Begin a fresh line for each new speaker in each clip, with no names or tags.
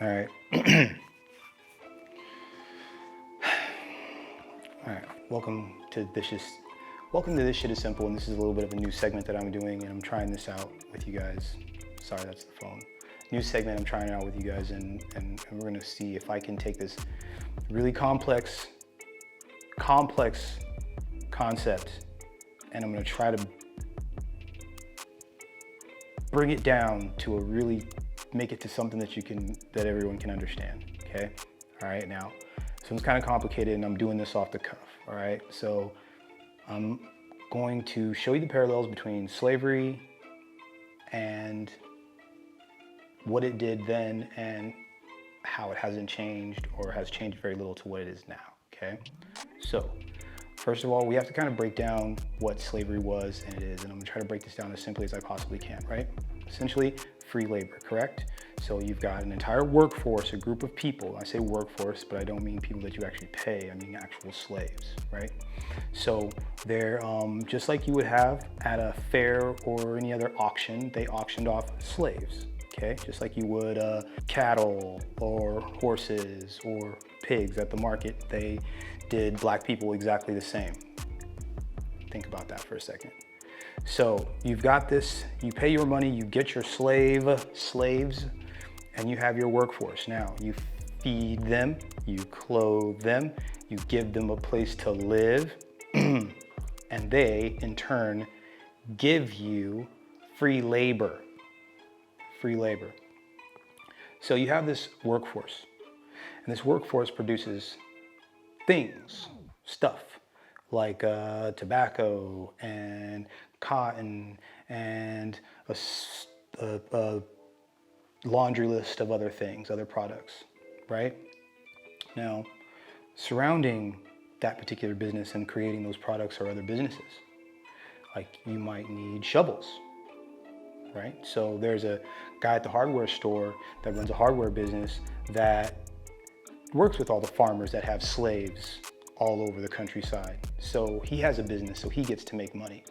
All right. All right. Welcome to This Shit is Simple, and this is a little bit of a new segment that I'm doing, and I'm trying this out with you guys. Sorry, that's the phone. New segment I'm trying out with you guys, and we're gonna see if I can take this really complex concept, and I'm gonna try to bring it down to make it to something that everyone can understand, okay? All right, now, this one's kind of complicated and I'm doing this off the cuff, all right? So I'm going to show you the parallels between slavery and what it did then and how it hasn't changed or has changed very little to what it is now, okay? So, first of all, we have to kind of break down what slavery was and it is, and I'm gonna try to break this down as simply as I possibly can, right? Essentially, free labor, correct? So you've got an entire workforce, a group of people. I say workforce, but I don't mean people that you actually pay. I mean actual slaves, right? So they're just like you would have at a fair or any other auction, they auctioned off slaves, okay? Just like you would cattle or horses or pigs at the market, they did black people exactly the same. Think about that for a second. So you've got this, you pay your money, you get your slaves, and you have your workforce. Now you feed them, you clothe them, you give them a place to live, and they in turn give you free labor. Free labor. So you have this workforce, and this workforce produces things, stuff, like tobacco and cotton and a laundry list of other things, other products, right? Now, surrounding that particular business and creating those products are other businesses. Like you might need shovels, right? So there's a guy at the hardware store that runs a hardware business that works with all the farmers that have slaves all over the countryside. So he has a business, so he gets to make money.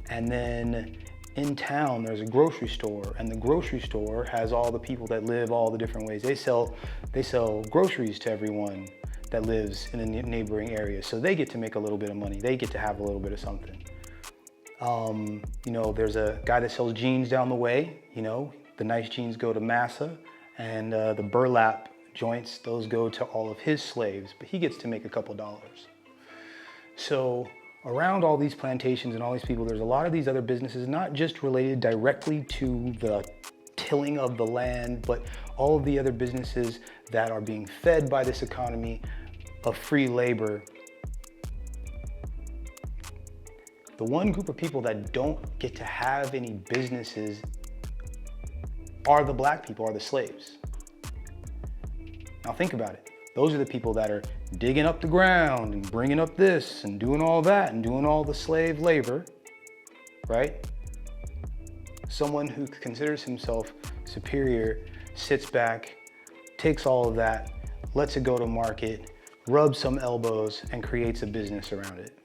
And then in town, there's a grocery store, and the grocery store has all the people that live all the different ways. They sell groceries to everyone that lives in the neighboring area. So they get to make a little bit of money. They get to have a little bit of something. You know, there's a guy that sells jeans down the way. You know, the nice jeans go to Massa, and the burlap joints, those go to all of his slaves, but he gets to make a couple dollars. So around all these plantations and all these people, there's a lot of these other businesses, not just related directly to the tilling of the land, but all of the other businesses that are being fed by this economy of free labor. The one group of people that don't get to have any businesses are the black people, are the slaves. Now think about it. Those are the people that are digging up the ground and bringing up this and doing all that and doing all the slave labor, right? Someone who considers himself superior sits back, takes all of that, lets it go to market, rubs some elbows, and creates a business around it.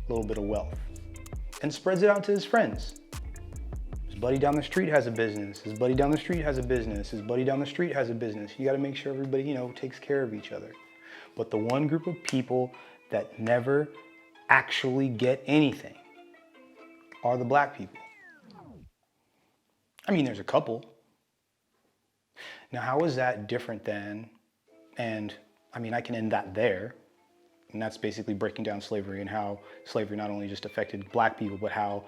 A little bit of wealth. And spreads it out to his friends. His buddy down the street has a business. His buddy down the street has a business. His buddy down the street has a business. You gotta make sure everybody, you know, takes care of each other. But the one group of people that never actually get anything are the black people. I mean, there's a couple. Now, how is that different than, and I mean, I can end that there, and that's basically breaking down slavery and how slavery not only just affected black people, but how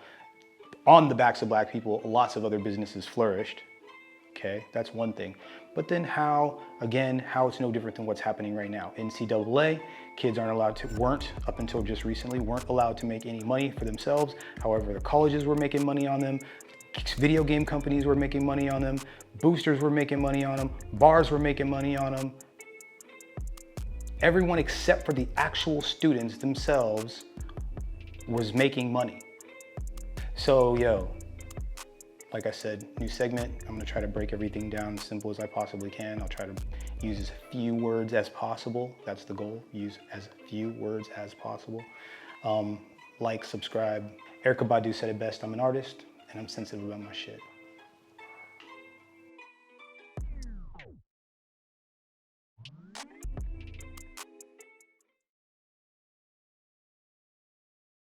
on the backs of black people, lots of other businesses flourished. Okay, that's one thing. But then how it's no different than what's happening right now. NCAA, kids weren't up until just recently, weren't allowed to make any money for themselves. However, the colleges were making money on them. Video game companies were making money on them. Boosters were making money on them. Bars were making money on them. Everyone except for the actual students themselves was making money. So, like I said, new segment. I'm gonna try to break everything down as simple as I possibly can. I'll try to use as few words as possible. That's the goal, use as few words as possible. Like, subscribe. Erykah Badu said it best, I'm an artist and I'm sensitive about my shit.